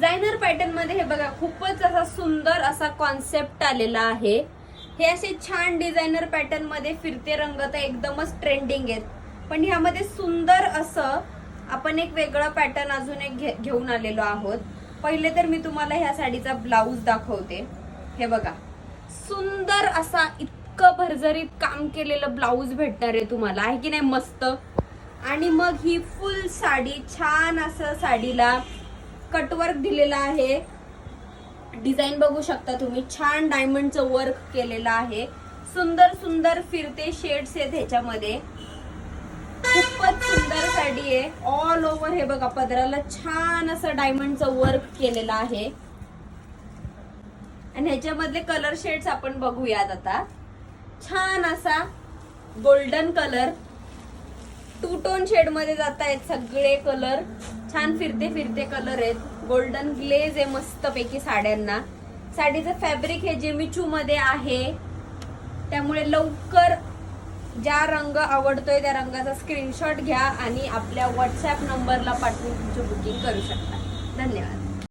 Designer pattern मध्ये हे बघा खूपच असा सुंदर असा कॉन्सेप्ट आलेला आहे। हे असे छान डिझायनर पॅटर्न मध्ये फिरते रंग तर एकदमच ट्रेंडिंग आहेत, पण ह्यामध्ये सुंदर असं आपण एक वेगळं पॅटर्न अजून एक घेऊन आलेलो आहोत। पहिले तर मी तुम्हाला ह्या साडीचा ब्लाऊज दाखवते। हे बघा सुंदर असा इतकं भरजरीत काम केलेलं ब्लाऊज भेटणार आहे तुम्हाला, आहे की नाही मस्त। आणि मग ही फुल साडी छान असं साडीला कटवर्क दिलेला आहे। डिझाईन बघू शकता तुम्ही, छान डायमंडचं वर्क केलेलं आहे। सुंदर सुंदर फिरते शेड्स आहेत ह्याच्यामध्ये, खूपच सुंदर साडी आहे। ऑल ओव्हर हे बघा पदराला छान असं डायमंडचं वर्क केलेलं आहे। आणि ह्याच्यामधले कलर शेड्स आपण बघूयात आता। छान असा golden colour, two tone shade मध्ये जात आहेत सगळे कलर, छान फिरते फिरते कलर आहेत। गोल्डन ग्लेज आहे मस्त पैकी साड्यांना। साडीचं फॅब्रिक हे जिमिचू मध्ये आहे, त्यामुळे लवकर ज्या रंग आवडतोय त्या रंगाचा स्क्रीनशॉट घ्या आणि आपल्या व्हॉट्सअप नंबरला पाठवून तुमची बुकिंग करू शकता। धन्यवाद।